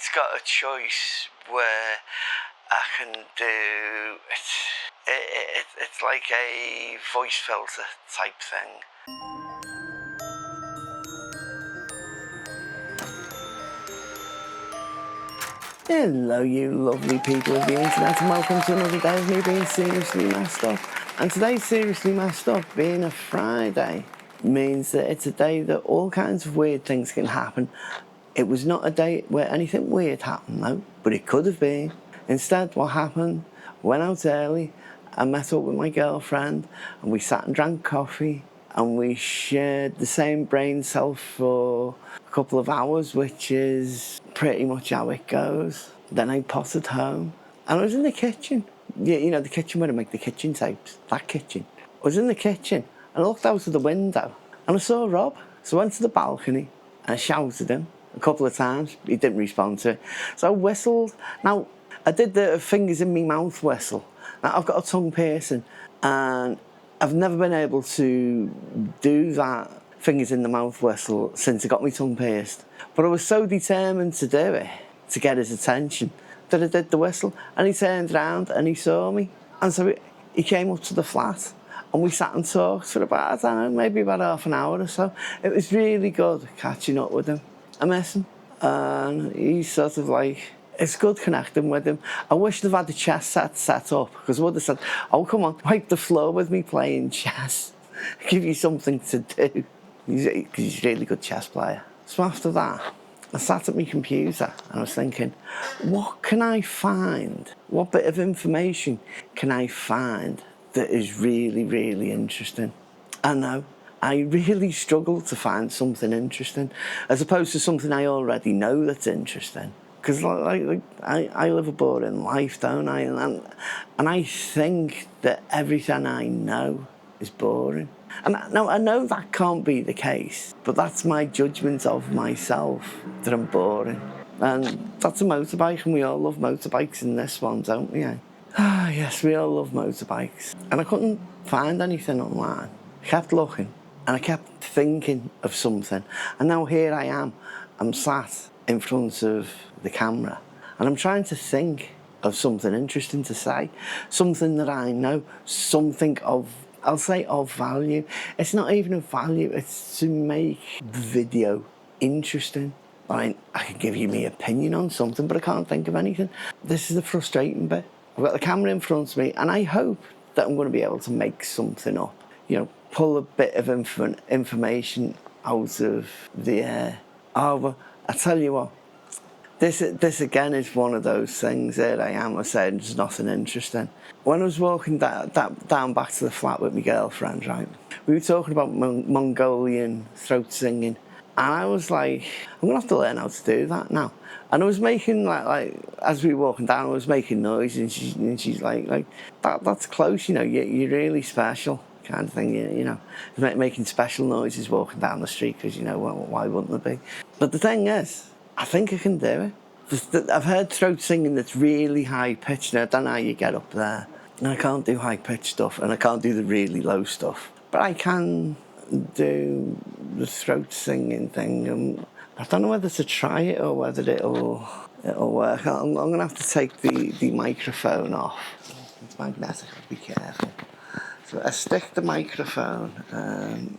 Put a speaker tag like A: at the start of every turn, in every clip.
A: it's got a choice where I can do it's like a voice filter type thing. Hello you lovely people of the internet, and welcome to another day of me being seriously messed up. And today's seriously messed up, being a Friday, means that it's a day that all kinds of weird things can happen. It was not a day where anything weird happened though, but it could have been. Instead, what happened, went out early, I met up with my girlfriend, and we sat and drank coffee, and we shared the same brain cell for a couple of hours, which is pretty much how it goes. Then I potted home, and I was in the kitchen. Yeah, you know, the kitchen where I make the kitchen tapes, that kitchen. I was in the kitchen, and I looked out of the window, and I saw Rob. So I went to the balcony, and I shouted him a couple of times. He didn't respond to it. So I whistled. Now, I did the fingers in me mouth whistle. Now, I've got a tongue piercing, and I've never been able to do that fingers in the mouth whistle since I got my tongue pierced. But I was so determined to do it, to get his attention, that I did the whistle, and he turned around and he saw me. And so he came up to the flat, and we sat and talked for about, I don't know, maybe about half an hour or so. It was really good catching up with him. I miss him, and he's sort of like, it's good connecting with him. I wish they'd had the chess set up, because I would have said, oh, come on, wipe the floor with me playing chess. Give you something to do. Because he's a really good chess player. So after that, I sat at my computer and I was thinking, what can I find? What bit of information can I find that is really, really interesting? I know. I really struggle to find something interesting, as opposed to something I already know that's interesting. Because I live a boring life, don't I? And I think that everything I know is boring. And now I know that can't be the case, but that's my judgment of myself, that I'm boring. And that's a motorbike, and we all love motorbikes in this one, don't we? Ah, yes, we all love motorbikes. And I couldn't find anything online. I kept looking, and I kept thinking of something. And now here I am. I'm sat in front of the camera, and I'm trying to think of something interesting to say, something that I know, something of, I'll say of value. It's not even of value, it's to make the video interesting. I can give you my opinion on something, but I can't think of anything. This is the frustrating bit. I've got the camera in front of me, and I hope that I'm going to be able to make something up. You know, pull a bit of information out of the air. Oh, but I tell you what, this again is one of those things. There I am, I said there's nothing interesting. When I was walking down back to the flat with my girlfriend, right, we were talking about Mongolian throat singing, and I was like, I'm going to have to learn how to do that now. And I was making, like as we were walking down, I was making noise, and she's like that's close, you know, you're really special, kind of thing, you know, making special noises walking down the street, because, you know, why wouldn't there be? But the thing is, I think I can do it. I've heard throat singing that's really high-pitched, and I don't know how you get up there. And I can't do high-pitched stuff, and I can't do the really low stuff. But I can do the throat singing thing, and I don't know whether to try it or whether it'll work. I'm going to have to take the microphone off. It's magnetic, I'll be careful. So I stick the microphone.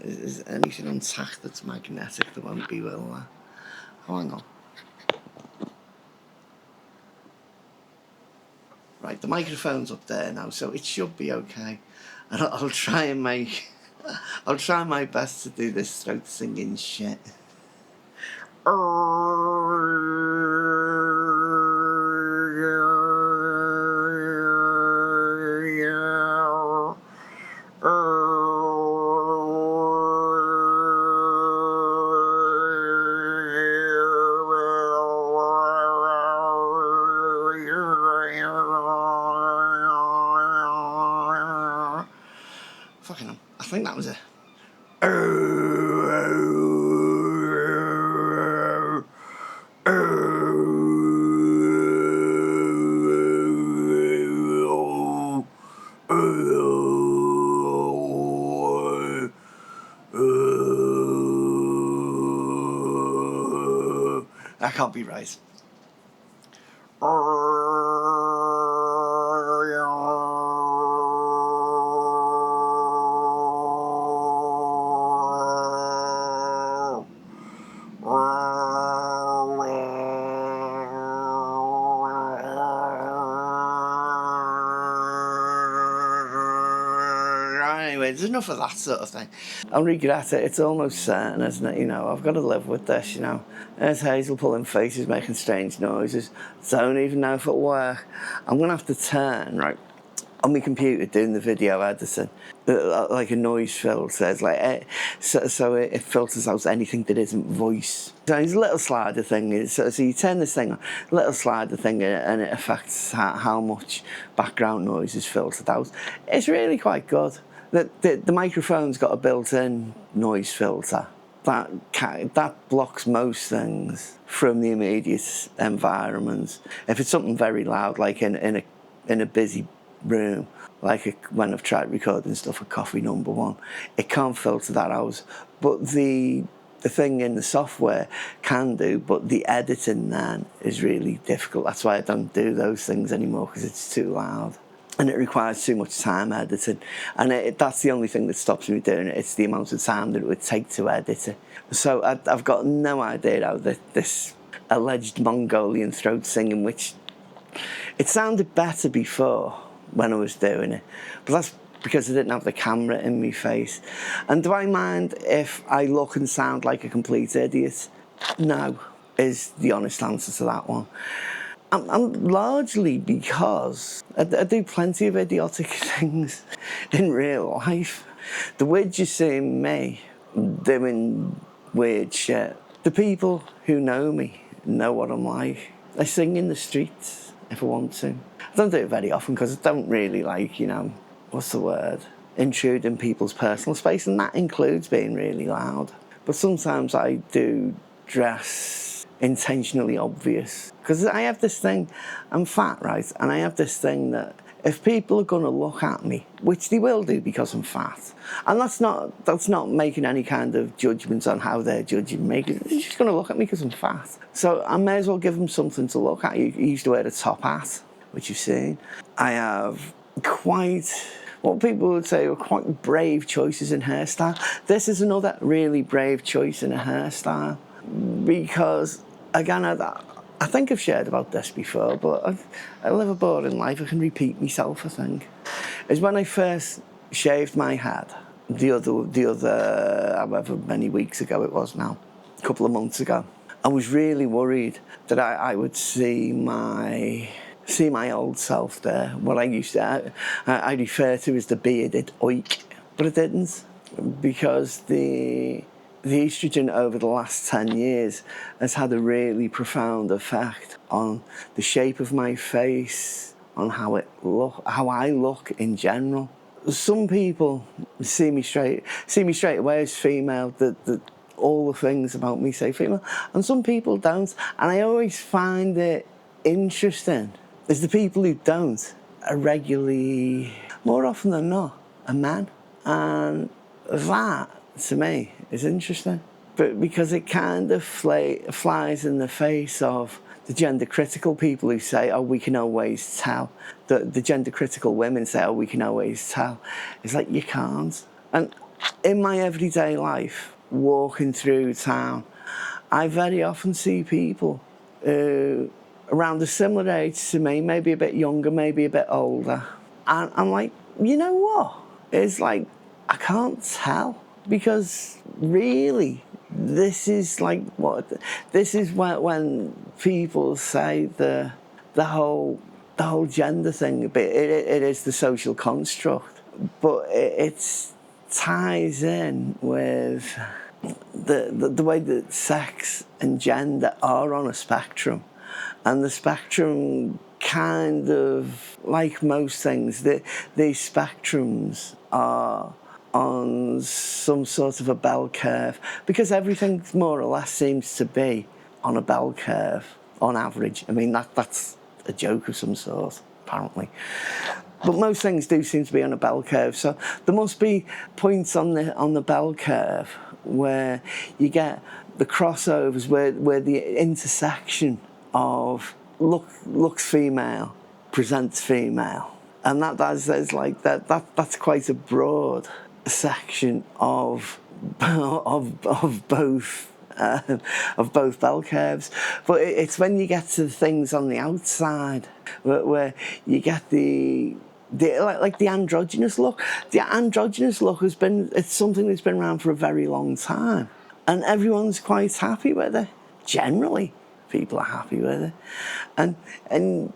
A: Is anything on tack that's magnetic? There won't be, will there? Oh, hang on. Right, the microphone's up there now, so it should be okay. And I'll try and I'll try my best to do this throat singing shit. Fucking hell, I think that was it. That can't be right. Anyway, there's enough of that sort of thing. I'll regret it. It's almost certain, isn't it? You know, I've got to live with this, you know. There's Hazel pulling faces, making strange noises. Don't even know if it'll work. I'm going to have to turn, right, on my computer doing the video editing, like a noise filter, like so it filters out anything that isn't voice. So there's a little slider thing, so you turn this thing on, a little slider thing, and it affects how much background noise is filtered out. It's really quite good. The microphone's got a built-in noise filter that blocks most things from the immediate environment. If it's something very loud, like in a busy room, like when I've tried recording stuff at Coffee Number One, it can't filter that out. But the thing in the software can do, but the editing then is really difficult. That's why I don't do those things anymore, because it's too loud. And it requires too much time editing. And that's the only thing that stops me doing it. It's the amount of time that it would take to edit it. So I've got no idea how this alleged Mongolian throat singing, which it sounded better before when I was doing it. But that's because I didn't have the camera in my face. And do I mind if I look and sound like a complete idiot? No, is the honest answer to that one. I'm largely because I do plenty of idiotic things in real life. The weird you see me doing weird shit. The people who know me know what I'm like. I sing in the streets if I want to. I don't do it very often because I don't really like, you know, what's the word? Intrude in people's personal space, and that includes being really loud. But sometimes I do dress intentionally obvious, because I have this thing, I'm fat, right, and I have this thing that if people are going to look at me, which they will do because I'm fat, and that's not making any kind of judgments on how they're judging me, they're just going to look at me because I'm fat, so I may as well give them something to look at. You used to wear a top hat, which you've seen. I have quite what people would say are quite brave choices in hairstyle. This is another really brave choice in a hairstyle, because again, I think I've shared about this before, but I live a boring life. I can repeat myself, I think. Is when I first shaved my head, the other however many weeks ago it was now, a couple of months ago, I was really worried that I would see my old self there, what I used to, I refer to as the bearded oik, but I didn't, because the estrogen over the last 10 years has had a really profound effect on the shape of my face, on how I look in general. Some people see me straight away as female, that all the things about me say female, and some people don't. And I always find it interesting is the people who don't are regularly, more often than not, a man. And that, to me, is interesting, but because it kind of flies in the face of the gender critical people who say, oh, we can always tell. The gender critical women say, oh, we can always tell. It's like, you can't. And in my everyday life, walking through town, I very often see people around a similar age to me, maybe a bit younger, maybe a bit older, and I'm like, you know what? It's like, I can't tell. Because really, this is like when people say the whole gender thing. But it is the social construct, but it ties in with the way that sex and gender are on a spectrum, and the spectrum kind of, like most things, these spectrums are on some sort of a bell curve, because everything more or less seems to be on a bell curve on average. I mean, that's a joke of some sort, apparently. But most things do seem to be on a bell curve, so there must be points on the bell curve where you get the crossovers, where the intersection of looks female, presents female, and that's quite a broad section of both bell curves. But it's when you get to the things on the outside where you get the androgynous look. The androgynous look it's something that's been around for a very long time, and everyone's quite happy with it. Generally, people are happy with it, and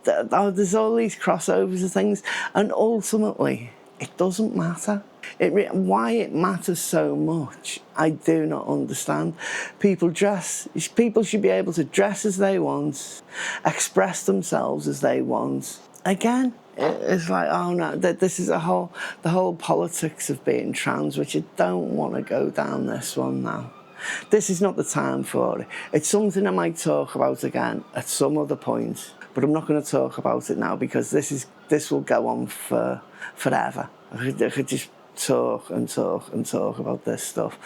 A: there's all these crossovers of things, and ultimately it doesn't matter. Why it matters so much, I do not understand. People should be able to dress as they want, express themselves as they want. Again, it's like, oh no, this is the whole politics of being trans, which I don't want to go down this one now. This is not the time for it. It's something I might talk about again at some other point, but I'm not going to talk about it now because this will go on for forever. I could just talk and talk and talk about this stuff,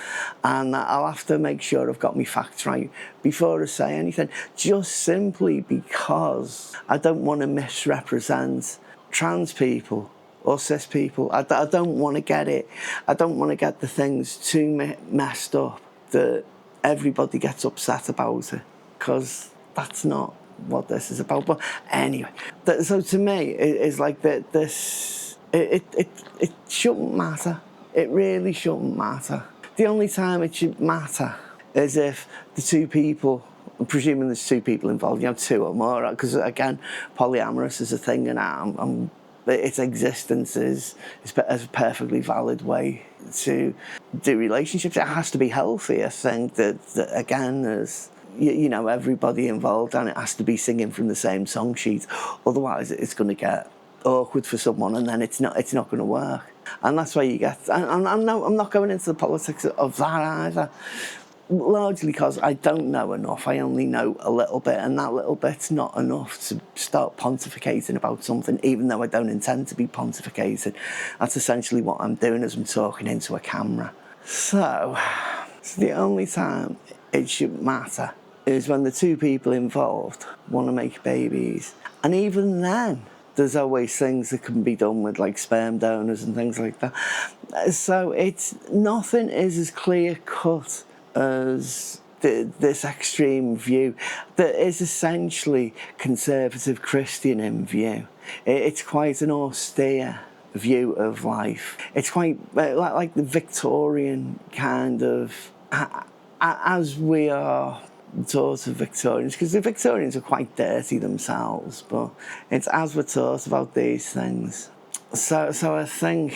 A: and I'll have to make sure I've got my facts right before I say anything, just simply because I don't want to misrepresent trans people or cis people. I don't want to get it. I don't want to get the things too messed up that everybody gets upset about it, because that's not what this is about. But anyway, so to me, it's like that. It shouldn't matter. It really shouldn't matter. The only time it should matter is if the two people, I'm presuming there's two people involved, two or more, because again, polyamorous is a thing, and its existence is a perfectly valid way to do relationships. It has to be healthy. I think that again, there's everybody involved, and it has to be singing from the same song sheet. Otherwise, it's going to get awkward for someone, and then it's not going to work. And that's why you get. I'm not going into the politics of that either. Largely because I don't know enough. I only know a little bit, and that little bit's not enough to start pontificating about something, even though I don't intend to be pontificating. That's essentially what I'm doing, as I'm talking into a camera. So the only time it should matter is when the two people involved want to make babies. And even then, there's always things that can be done with, like, sperm donors and things like that. So nothing is as clear-cut as this extreme view that is essentially conservative Christian in view. It's quite an austere view of life. It's quite like the Victorian kind of, as we are taught of Victorians, because the Victorians are quite dirty themselves, but it's as we're taught about these things. So I think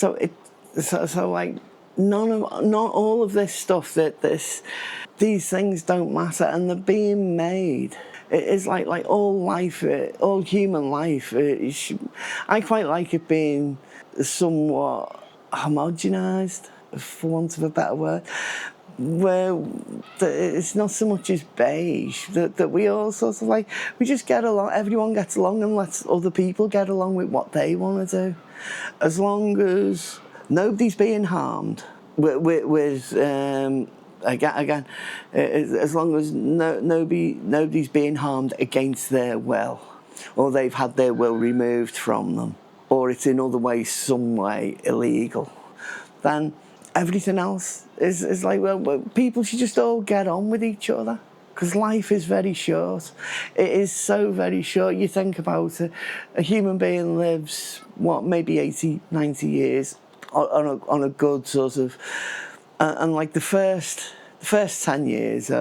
A: like not all of this stuff, these things don't matter, and they're being made. It is like all life, all human life. I quite like it being somewhat homogenised, for want of a better word, where it's not so much as beige, that we all sort of we just get along, everyone gets along and lets other people get along with what they want to do, as long as nobody's being harmed again, as long as nobody's being harmed against their will, or they've had their will removed from them, or it's in other ways, some way illegal, then everything else is like, well, people should just all get on with each other, because life is very short. It is so very short. You think about it, a human being lives, maybe 80, 90 years on a good sort of, and like the first 10 years,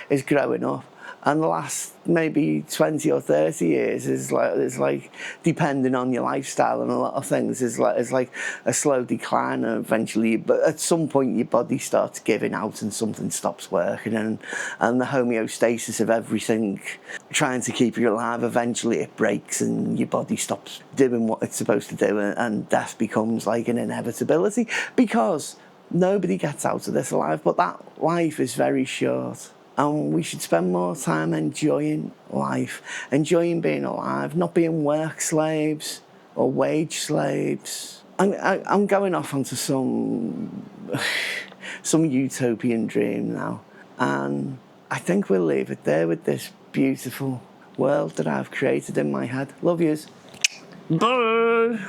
A: is growing up, and the last maybe 20 or 30 years is like depending on your lifestyle and a lot of things, is like a slow decline, and eventually, but at some point your body starts giving out and something stops working, and the homeostasis of everything trying to keep you alive, eventually it breaks and your body stops doing what it's supposed to do, and death becomes like an inevitability, because nobody gets out of this alive. But that life is very short, and we should spend more time enjoying life, enjoying being alive, not being work slaves or wage slaves. I'm going off onto some utopian dream now, and I think we'll leave it there with this beautiful world that I've created in my head. Love yous. Bye.